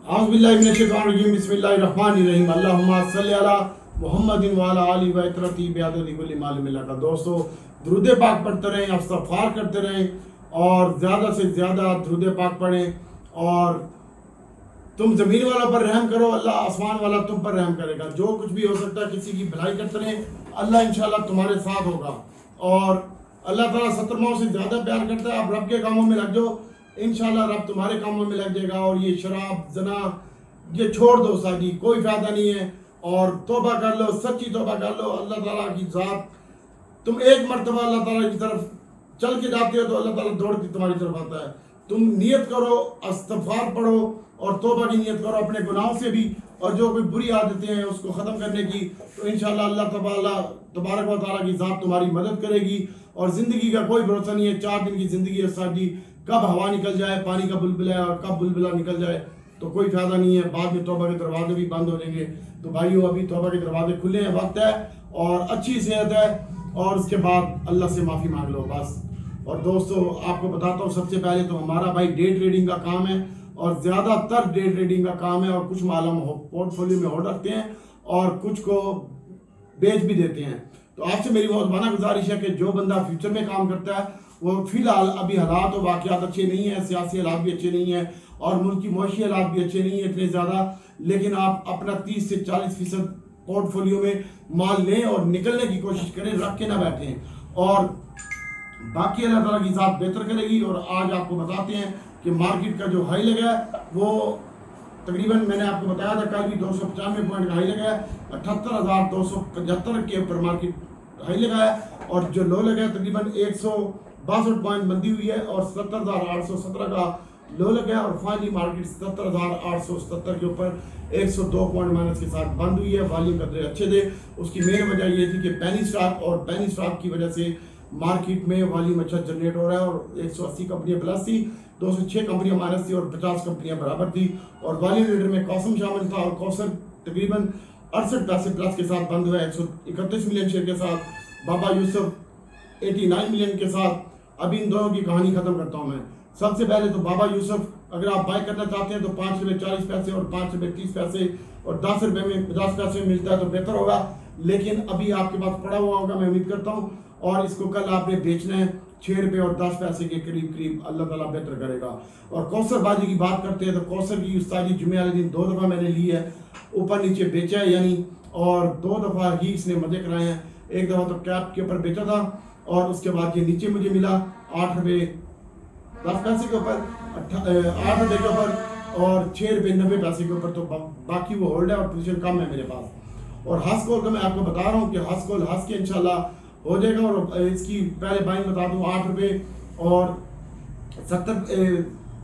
औज़ुबिल्लाहि बिस्मिल्लाहिर्रहमानिर्रहीम अल्लाहुम्मा सल्लि अला मुहम्मदिन व अला आलि व इतरती बिअददी कुल्ली मालूम लका। दोस्तों, दुरूद पाक पढ़ते रहें, इस्तग़फ़ार करते रहें और ज़्यादा से ज़्यादा दुरूद पाक पढ़ें। और तुम ज़मीन वालों पर रहम करो, अल्लाह आसमान वाला तुम पर रहम करेगा। जो कुछ भी हो सकता है किसी की भलाई करते रहें, अल्लाह इंशाल्लाह तुम्हारे साथ होगा। और अल्लाह ताला 70 माओ से ज़्यादा प्यार करता है। आप रब के कामों में लग जाओ, इंशाल्लाह रब तुम्हारे कामों में लग जाएगा। और ये शराब जना ये छोड़ दो, साजी कोई फ़ायदा नहीं है। और तौबा कर लो, सच्ची तौबा कर लो। अल्लाह ताला की ज़ात, तुम एक मरतबा अल्लाह ताला की तरफ चल के जाते हो तो अल्लाह ताला दौड़ के तुम्हारी तरफ आता है। तुम नियत करो, इस्तग़फ़ार पढ़ो और तौबा की नियत करो अपने गुनाहों से भी, और जो कोई बुरी आदतें हैं उसको ख़त्म करने की। तो इंशाल्लाह अल्लाह तबारक व तआला की ज़ात तुम्हारी मदद करेगी। और ज़िंदगी का कोई भरोसा नहीं है, 4 दिन की ज़िंदगी है साजी, कब हवा निकल जाए, पानी का बुलबुला है, और कब बुलबुला निकल जाए तो कोई फ़ायदा नहीं है। बाद में तौबा के दरवाजे भी बंद हो जाएंगे। तो भाइयों, अभी तौबा के दरवाजे खुले हैं, वक्त है और अच्छी सेहत है, और उसके बाद अल्लाह से माफ़ी मांग लो बस। और दोस्तों, आपको बताता हूँ, सबसे पहले तो हमारा भाई डे ट्रेडिंग का काम है, और ज़्यादातर डे ट्रेडिंग का काम है। और कुछ माल हम पोर्टफोलियो में होल्ड रखते हैं और कुछ को बेच भी देते हैं। तो आपसे मेरी बहुत माना गुजारिश है कि जो बंदा फ्यूचर में काम करता है, वो फिलहाल अभी हालात और वाक़यात अच्छे नहीं हैं, सियासी हालात भी अच्छे नहीं हैं और मुल्क की मौशी हालात भी अच्छे नहीं हैं इतने ज़्यादा। लेकिन आप अपना 30 से 40% पोर्टफोलियो में माल लें और निकलने की कोशिश करें, रख के ना बैठें। और बाकी अल्लाह ताला की ज़ात बेहतर करेगी। और आज आपको बताते हैं कि मार्केट का जो हाई लगा है वो तकरीबन, मैंने आपको बताया था कल भी, 295 पॉइंट का हाई लगा है। 78,275 के ऊपर मार्केट हाई लगा है। और जो लो लगा है तकरीबन 162 पॉइंट बंदी हुई है, और 70,817 का लो लगा है। और फाइनली मार्केट 70,877 के ऊपर 102 पॉइंट माइनस के साथ बंद हुई है। वॉल्यूम कदरे अच्छे थे। उसकी मेन वजह ये थी कि पेनी स्टॉक, और पेनी स्टॉक की वजह से मार्केट में वॉल्यूम अच्छा जनरेट हो रहा है। और 180 कंपनियां प्लस थी, 206 कंपनियां माइनस थी और 50 कंपनियां बराबर थी। और वॉल्यूम लीडर में कौसम शामिल था, और कौसर तकरीबन 68 पैसे प्लस के साथ बंद हुआ है 131 मिलियन शेयर के साथ। बाबा यूसुफ 89 मिलियन के साथ। अभी इन दोनों की कहानी खत्म करता हूँ मैं। सबसे पहले तो बाबा यूसुफ, अगर आप बाय करना चाहते हैं तो 5 रुपये 40 पैसे और 5 रुपये 30 पैसे और 10 रुपये में 50 पैसे में मिलता है तो बेहतर होगा। लेकिन अभी आपके पास पड़ा हुआ होगा, मैं उम्मीद करता हूँ। और इसको कल आपने बेचना है 6 रुपये और 10 पैसे के करीब, अल्लाह ताला बेहतर करेगा। और कौसर बाजी की बात करते हैं तो कौसर की उस्तादी जुमे वाले दिन 2 दफ़ा मैंने ली है, ऊपर नीचे बेचा है यानी, और 2 दफ़ा ही इसने मजे कराए हैं। एक दफ़ा तो कैप के ऊपर बेचा था, और उसके बाद ये नीचे मुझे मिला 8 रुपये 10 पैसे के ऊपर, 8 रुपये के ऊपर, और 6 रुपये 90 पैसे के ऊपर। तो बाकी वो होल्ड है और पोजीशन कम है मेरे पास। और हंस कॉल का मैं आपको बता रहा हूँ कि हंस कॉल हंस के इंशाल्लाह हो जाएगा। और इसकी पहले बाइंग बता दूँ, 8 रुपये और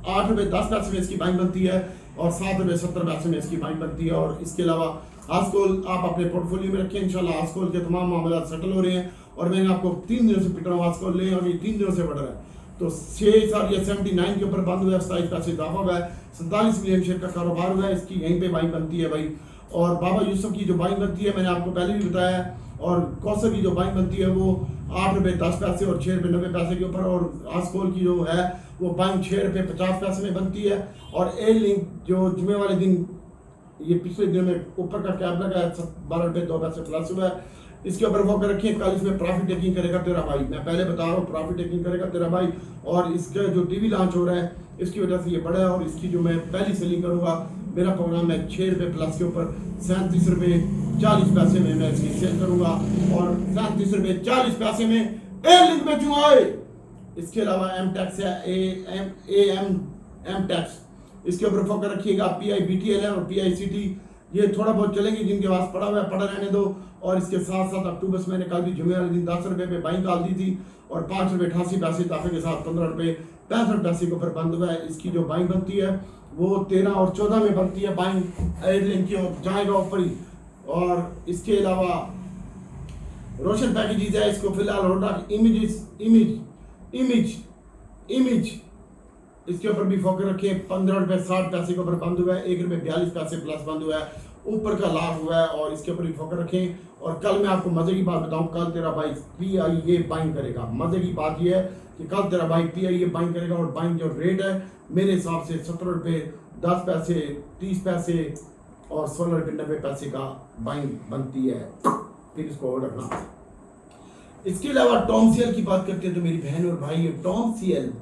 8 रुपये 10 पैसे में इसकी बाइंग बनती है, और 7 रुपये 70 पैसे में इसकी बाइंग बनती है। और इसके अलावा हास्कोल आप अपने पोर्टफोलियो में रखें, इंशाल्लाह हास्कोल के तमाम मामला सेटल हो रहे हैं। और मैंने आपको 3 दिनों से पिट रहा हूँ हास्कोल लें, और ये 3 दिनों से बढ़ रहा है। तो 79 के ऊपर बंद हुआ है, 27 पैसे इजाफा हुआ है, 47 मिलियन शेयर का कारोबार हुआ है। इसकी यहीं पे बाइंग बनती है भाई। और बाबा यूसुफ की जो बाइंग बनती है मैंने आपको पहले भी बताया है। और कौसर की जो बाइंग बनती है वो 8 रुपये 10 पैसे और 6 रुपये 90 पैसे के ऊपर। और हास्कोल की जो है वो बाइंग 6 रुपये 50 पैसे में बनती है। और ए लिंक जो जुमे वाले दिन, ये पिछले दिन में ऊपर का कैप लगा है, 12 रुपये 2 पैसे प्लस हुआ है। इसके ऊपर वो कर रखिए, कल इसमें प्रॉफिट टेकिंग करेगा तेरा भाई। मैं पहले बता रहा हूँ, प्रॉफिट टेकिंग करेगा तेरा भाई। और इसका जो टीवी लॉन्च हो रहा है इसकी वजह से ये बढ़ा है। और इसकी जो मैं पहली सेलिंग करूँगा, मेरा प्रोग्राम है 6 रुपये प्लस के ऊपर 37 रुपये 40 पैसे में मैं इसकी सेल करूँगा। और 37 रुपये 40 पैसे में ए लिंक बेचूंगा। इसके अलावा एम टैक्स है, एम टैक्स, इसके ऊपर फोकस रखिएगा। PIBTL है और PICT, ये थोड़ा बहुत चलेंगे, जिनके पास पड़ा हुआ है पड़ा रहने दो। और इसके साथ साथ अक्टूबर से मैंने कल भी जुमे वाले दिन 10 रुपये पे बाइंग डाल दी थी, और 5 रुपये 88 पैसे इजाफे के साथ 15 रुपये 65 पैसे के ऊपर बंद हुआ है। इसकी जो बाइंग बनती है वो 13 और 14 में बनती है बाइंग, एयरलाइन की जाएगा ऊपर ही। और इसके अलावा रोशन पैकेजेस है, इसको फिलहाल होल्ड इमेज इसके ऊपर भी फोकस रखें। 15 रुपये 60 पैसे के ऊपर बंद हुआ है, 1 रुपये 42 पैसे प्लस बंद हुआ है, ऊपर का लाभ हुआ है। और इसके ऊपर भी फोकस रखें। और कल मैं आपको मजे की बात बताऊं, कल तेरा भाई PIA बाइंग करेगा। मजे की बात यह है कि कल तेरा भाई PIA बाइंग करेगा, और बाइंग जो रेट है मेरे हिसाब से 17 रुपये 10 पैसे, 30 पैसे और 16 रुपये 90 पैसे का बाइंग बनती है। फिर इसको और रखना। इसके अलावा टॉम सीएल की बात करते हैं तो मेरी बहन और भाई, टॉम सीएल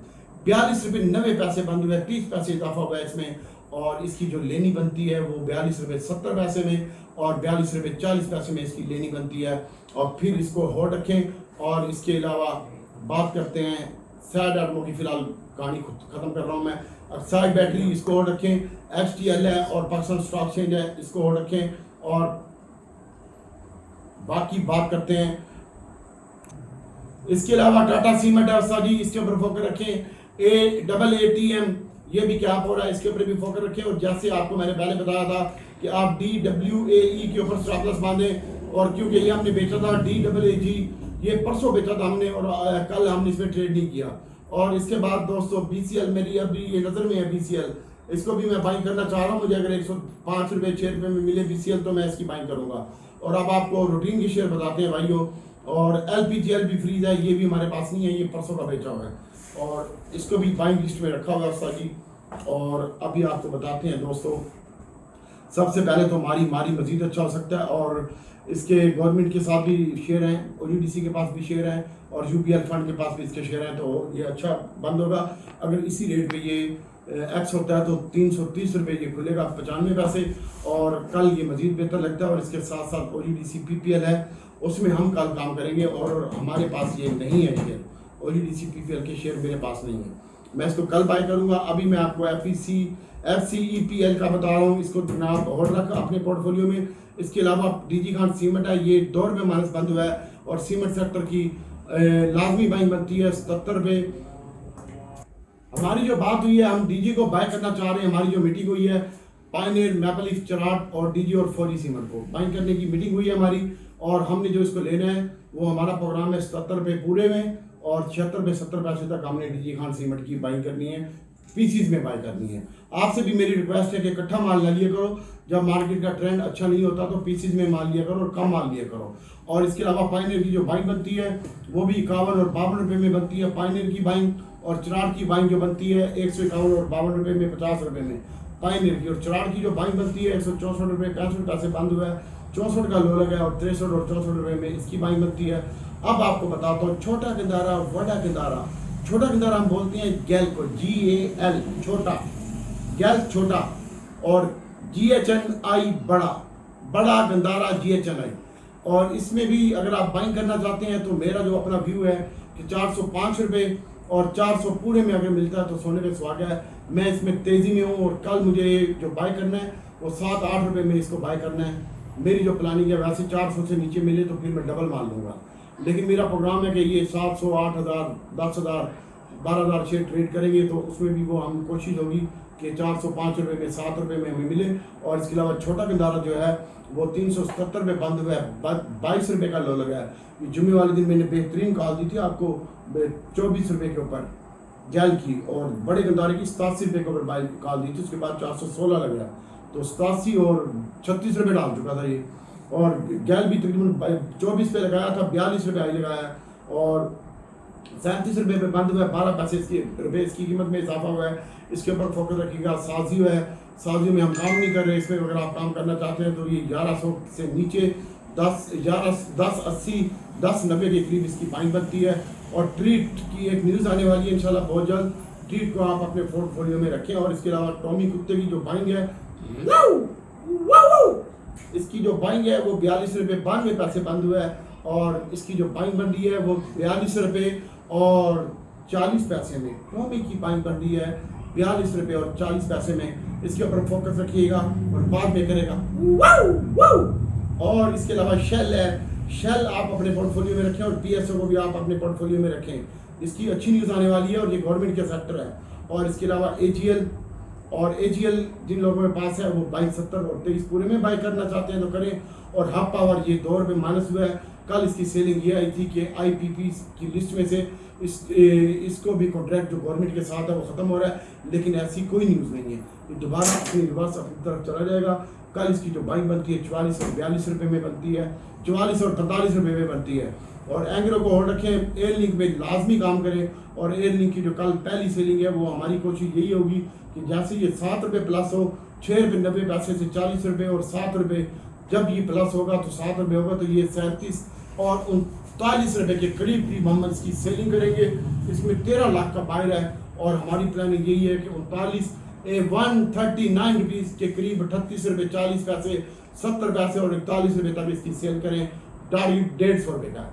42 रुपये 90 पैसे बंद हुआ है, 30 पैसे इजाफा हुआ है इसमें। और इसकी जो लेनी बनती है वो 42 रुपये 70 पैसे में और 42 रुपये 40 पैसे में इसकी लेनी बनती है। और फिर इसको होल्ड रखें। और इसके अलावा बात करते हैं साइड आर्मों की। फिलहाल कहानी खत्म कर रहा हूँ मैं। साइड बैटरी इसको होल्ड रखें, HTL है और पाकिस्तान स्टॉक एक्सचेंज है, इसको होल्ड रखें। और बाकी बात करते हैं इसके अलावा टाटा सीमेंट है जी, इसके ऊपर फोकस रखें। AATM ये भी क्या हो रहा है, इसके ऊपर भी फोकस रखें। और जैसे आपको मैंने पहले बताया था कि आप DWAE के ऊपर स्टॉप लॉस बांधें। और क्योंकि ये हमने बेचा था DAAG, ये परसों बेचा था हमने और कल हमने इसमें ट्रेड नहीं किया। और इसके बाद दोस्तों BCL मेरी अभी ये नज़र में है BCL, इसको भी मैं बाइंग करना चाह रहा हूँ। मुझे अगर 105 रुपये 6 रुपये में मिले BCL तो मैं इसकी बाइंग करूँगा। और अब आपको रूटीन की शेयर बताते हैं भाइयों। और LPGL फ्रीज है, ये भी हमारे पास नहीं है, ये परसों का बेचा हुआ है और इसको भी बाइंग लिस्ट में रखा हुआ है उस्ताद जी। और अभी आपको बताते हैं दोस्तों, सबसे पहले तो मारी मजीद अच्छा हो सकता है। और इसके गवर्नमेंट के साथ भी शेयर हैं, OGDC के पास भी शेयर हैं और UPL फंड के पास भी इसके शेयर हैं, तो ये अच्छा बंद होगा। अगर इसी रेट पे ये एक्स होता है तो 330 रुपये ये खुलेगा 95 पैसे। और कल ये मजीद बेहतर लगता है। और इसके साथ साथ OGDC PPL है, उसमें हम कल काम करेंगे। और हमारे पास ये नहीं है शेयर, OGDC PPL के शेयर मेरे पास नहीं है, मैं इसको कल बाय करूंगा। अभी मैं आपको FCEPL का बता रहा हूँ, इसको जनाब और रखा अपने पोर्टफोलियो में। इसके अलावा DG खान सीमेंट है, ये 2 रुपये माइनस बंद हुआ है। और सीमेंट सेक्टर की लाजमी बाइंग बनती है 77 रुपये। हमारी जो बात हुई है, हम DG को बाय करना चाह रहे हैं। हमारी जो मीटिंग हुई है पायनियर, मैपल लीफ, चराट और DG और 4G सीमेंट को बाइंग करने की मीटिंग हुई है हमारी। और हमने जो इसको लेना है वो हमारा प्रोग्राम है 77 रुपये पूरे में और 76 रुपये 70 पैसे तक हमने DG खान सीमेंट की बाइंग करनी है, पीसीज में बाय करनी है। आपसे भी मेरी रिक्वेस्ट है कि इकट्ठा माल ना लिया करो, जब मार्केट का ट्रेंड अच्छा नहीं होता तो पीसीज में माल लिया करो और कम माल लिया करो। और इसके अलावा पायनियर की जो बाइंग बनती है वो भी 51 और 52 रुपये में बनती है पायनियर की बाइंग। और चराट की बाइंग जो बनती है 151 और 52 रुपये में 50 रुपये में पायनियर की। और चराट की जो बाइंग बनती है 164 रुपये 65 पैसे बंद हुआ है, 64 का लो लगा है और 63 और 64 रुपये में इसकी बाइंग बनती है। अब आपको बताता हूँ छोटा गंदारा, बड़ा गंदारा। छोटा गंदारा हम बोलते हैं गैल को, GAL छोटा, गैल छोटा और GHNI बड़ा, बड़ा गंदारा GHNI। और इसमें भी अगर आप बाइंग करना चाहते हैं तो मेरा जो अपना व्यू है कि 405 रुपये और 400 पूरे में अगर मिलता है तो सोने पे सुहागा है। मैं इसमें तेज़ी में हूँ और कल मुझे जो बाय करना है वो 7-8 रुपये में इसको बाय करना है। मेरी जो प्लानिंग है, वैसे 400 से नीचे मिले तो फिर मैं डबल माल लूँगा, लेकिन मेरा प्रोग्राम है कि ये 700, 8,000, 10,000, 12,000 शेयर ट्रेड करेंगे। तो उसमें भी वो हम कोशिश होगी कि 405 रुपये में 7 रुपये में हमें मिले। और इसके अलावा छोटा गंदारा जो है वो 377 रुपये बंद हुआ है, 22 रुपये का लो लगा है। ये जुम्मे वाले दिन मैंने बेहतरीन कॉल दी थी आपको 24 रुपये के ऊपर गैल की, और बड़े गंदारे की 87 रुपये के ऊपर बाई कॉल दी थी। उसके बाद 416 लग गया, तो 87 और 36 रुपये डाल चुका था ये। और गैल भी तकरीबन 24 पे लगाया था, 42 रुपये आई लगाया और 37 रुपये पे बंद हुआ है। 12 पैसे इसकी कीमत में इजाफा हुआ है। इसके ऊपर फोकस रखिएगा। साजियो है, साजियो में हम काम नहीं कर रहे, इसमें अगर आप काम करना चाहते हैं तो ये 1100 से नीचे 1080 1090 के करीब इसकी बाइंग बनती है। और ट्रीट की एक न्यूज़ आने वाली है इंशाल्लाह बहुत जल्द, ट्रीट को आप अपने पोर्टफोलियो में रखें। और इसके अलावा टॉमी कुत्ते की जो बाइंग है, इसकी जो बाइंग है वो 42 रुपये 92 पैसे बंद हुआ है। और इसकी जो बाइंग बन रही है वो 42 रुपये और 40 पैसे में। टॉमी की बाइंग बन रही है 42 रुपये और 40 पैसे में। इसके ऊपर फोकस रखिएगा और बाद में करेगा। और इसके अलावा शेल है, शेल आप अपने पोर्टफोलियो में रखें और PSO को भी आप अपने पोर्टफोलियो में रखें। इसकी अच्छी न्यूज़ आने वाली है और ये गवर्नमेंट के सेक्टर है। और इसके अलावा AGL जिन लोगों के पास है वो 22, 70 और 23 पूरे में बाई करना चाहते हैं तो करें। और हब पावर ये 2 रुपये माइनस हुआ है। कल इसकी सेलिंग ये आई थी कि IPP की लिस्ट में से इसको भी कॉन्ट्रैक्ट जो गवर्नमेंट के साथ है वो ख़त्म हो रहा है, लेकिन ऐसी कोई न्यूज़ नहीं है। ये दोबारा अपनी रिवर्स अपनी तरफ चला जाएगा। कल इसकी जो बाइंग बनती है 44 और 42 रुपये में बनती है, 44 और 45 रुपये में बनती है। और एंग्रो को होल्ड रखें, एयर लिंक में लाजमी काम करें। और एयर लिंक की जो कल पहली सेलिंग है वो हमारी कोशिश यही होगी कि जैसे ये 7 रुपये प्लस हो, 6 रुपये 90 पैसे से 40 रुपये और 7 रुपये जब ये प्लस होगा तो 7 रुपये होगा, तो ये 37 और 39 रुपये के करीब हम इसकी सेलिंग करेंगे। इसमें 13 लाख का बायर है और हमारी प्लानिंग यही है कि 139 रुपीज़ के करीब 38 रुपये 40 पैसे 70 पैसे और 41 रुपये तक इसकी सेल करें। 150 रुपये का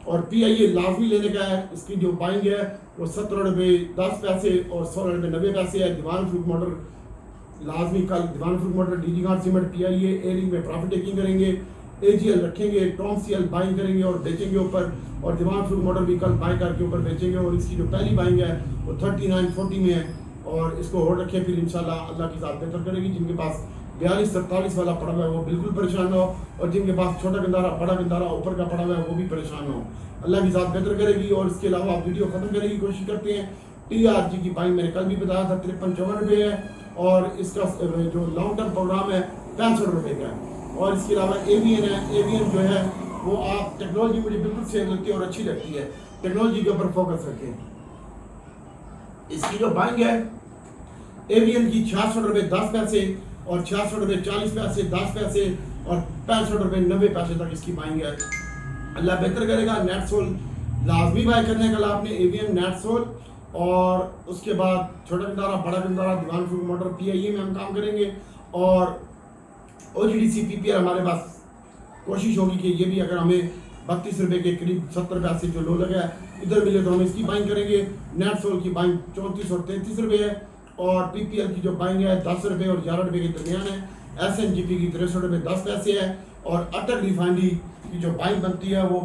और PIA लाजमी लेने का है। इसकी जो बाइंग है वो 17 रुपये 10 पैसे और 16 रुपये 90 पैसे है। दीवान फ्रूट मोटर लाजमी कल दीवान फ्रूट मोटर DG गार्ड सीमेंट PIA एयरिंग में प्रॉफिट टेकिंग करेंगे, AGL रखेंगे, TOMCL बाइंग करेंगे और बेचेंगे ऊपर, और दीवान फ्रूट मोटर भी कल बाई करके ऊपर बेचेंगे। और इसकी जो पहली बाइंग है वो 3940 में है और इसको होल्ड रखें, फिर इंशाल्लाह अल्लाह की ज़ात बेहतर करेगी। जिनके पास 42-43 वाला पड़ा हुआ है वो बिल्कुल परेशान ना हो, और जिनके पास छोटा गंदारा बड़ा गंदारा ऊपर का पड़ा हुआ है वो भी परेशान ना हो। अल्लाह की ज़ात बेहतर करेगी। और इसके अलावा आप वीडियो ख़त्म करने की कोशिश करते हैं। TRG की बाइंग मैंने कल भी बताया था 53-54 रुपये है और इसका जो लॉन्ग टर्म प्रोग्राम है 65 रुपये का है। और इसके अलावा AVN है, AVN जो है वो आप टेक्नोलॉजी मुझे बिल्कुल सेम लगती है और अच्छी लगती है, टेक्नोलॉजी के ऊपर फोकस रखें। इसकी जो बाइंग है AVN की 66 रुपये 10 पैसे और 66 रुपये 40 पैसे 10 पैसे और 65 रुपये 90 पैसे तक इसकी बाइंग है। अल्लाह बेहतर करेगा। नेटसोल लाजमी बाय करने का आपने AVN नेटसोल, और उसके बाद छोटा गंदारा बड़ा गंदारा दीवान फ्रूट मोटर PIA में हम काम करेंगे। और OGDC PPL हमारे पास कोशिश होगी कि ये भी अगर हमें 32 रुपये के करीब 70 पैसे जो लो लगा है इधर मिले तो हम इसकी बाइंग करेंगे। नेटसोल की बाइंग 34 और 33 रुपये है और PPL की जो बाइंग है 10 रुपये और 11 रुपये के दरमियान है। SNGP की 63 रुपये 10 पैसे है और अटक रिफाइनरी की जो बाइंग बनती है वो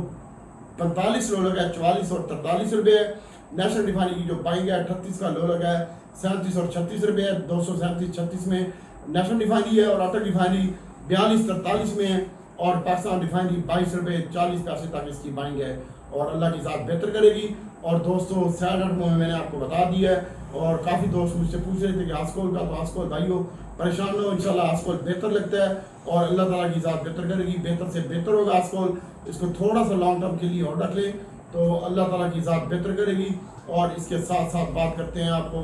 45 लो लगा है 44 और 43 रुपये है। नेशनल रिफाइनरी की जो बाइंग है 38 का लो लगा है 37 और 36 रुपये है। 237-36 में नेशनल रिफाइनरी है और अटक रिफाइनरी 42-43 में है और पाकिस्तान रिफाइनरी 22 रुपये 40 पैसे तक इसकी बाइंग है और अल्लाह की ज़ात बेहतर करेगी। और दोस्तों सैलड में मैंने आपको बता दिया है और काफ़ी दोस्त मुझसे पूछ रहे थे कि आस्कोल का, तो आस्कोल भाइयों परेशान हो, इंशाल्लाह आस्कोल बेहतर लगता है और अल्लाह ताला की ज़ात बेहतर करेगी, बेहतर से बेहतर होगा आस्कोल। इसको थोड़ा सा लॉन्ग टर्म के लिए और रख लें तो अल्लाह ताला की ज़ात बेहतर करेगी। और इसके साथ साथ बात करते हैं आपको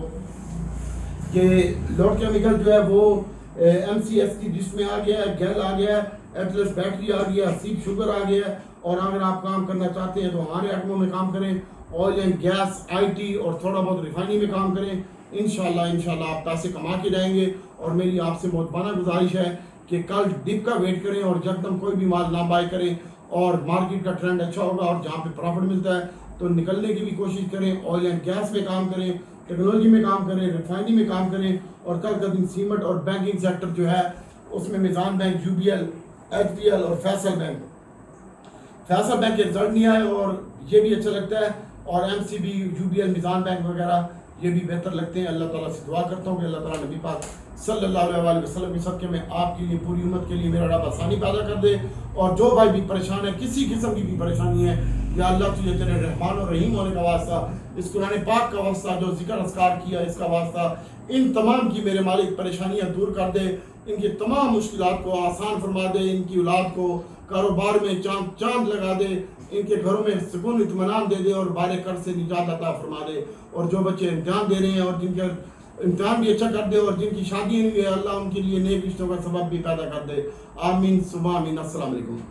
कि लोड केमिकल जो है वो MCS की लिस्ट में आ गया है, गैल आ गया है, एटलस बैटरी आ गया है, सीप शुगर आ गया है। और अगर आप काम करना चाहते हैं तो हमारे आइटमों में काम करें, ऑयल एंड गैस, IT और थोड़ा बहुत रिफाइनरी में काम करें। इंशाल्लाह आप पैसे कमा के जाएंगे। और मेरी आपसे मोहब्बाना गुजारिश है कि कल डिप का वेट करें और जब कोई भी माल ना बाय करें और मार्केट का ट्रेंड अच्छा होगा और जहाँ पे प्रॉफिट मिलता है तो निकलने की भी कोशिश करें। ऑयल एंड गैस में काम करें, टेक्नोलॉजी में काम करें, रिफाइनरी में काम करें। और कल का दिन सीमेंट और बैंकिंग सेक्टर जो है उसमें मिजान बैंक, UBL, HPL और फैसल बैंक के रिजल्ट नहीं आए और ये भी अच्छा लगता है। और MCB, UBL, मिजान बैंक वगैरह ये भी बेहतर लगते हैं। अल्लाह ताला से दुआ करता हूँ कि अल्लाह ताला नबी पाक सल्लल्लाहु अलैहि वसल्लम के सदक़े में आपके लिए, पूरी उम्मत के लिए मेरा रब आसानी पैदा कर दे। और जो भाई भी परेशान है, किसी किस्म की भी परेशानी है, या अल्लाह तुझे तेरे रहमान और रहीम होने का वास्ता, इस कुरान पाक का वास्ता, जो जिक्र अस्कार किया इसका वास्ता, इन तमाम की मेरे मालिक परेशानियाँ दूर कर दे, इनकी तमाम मुश्किलात को आसान फरमा दे, इनकी औलाद को कारोबार में चांद लगा दे, इनके घरों में सुकून इत्मीनान दे दे और बारे कर्ज से निजात अता फरमा दे। और जो बच्चे इम्तिहान दे रहे हैं और जिनके इम्तिहान भी अच्छा कर दे और जिनकी शादी नहीं हुई है, अल्लाह उनके लिए नेक रिश्तों का सबब भी पैदा कर दे। आमीन सुबह आमीन। अस्सलाम वालेकुम।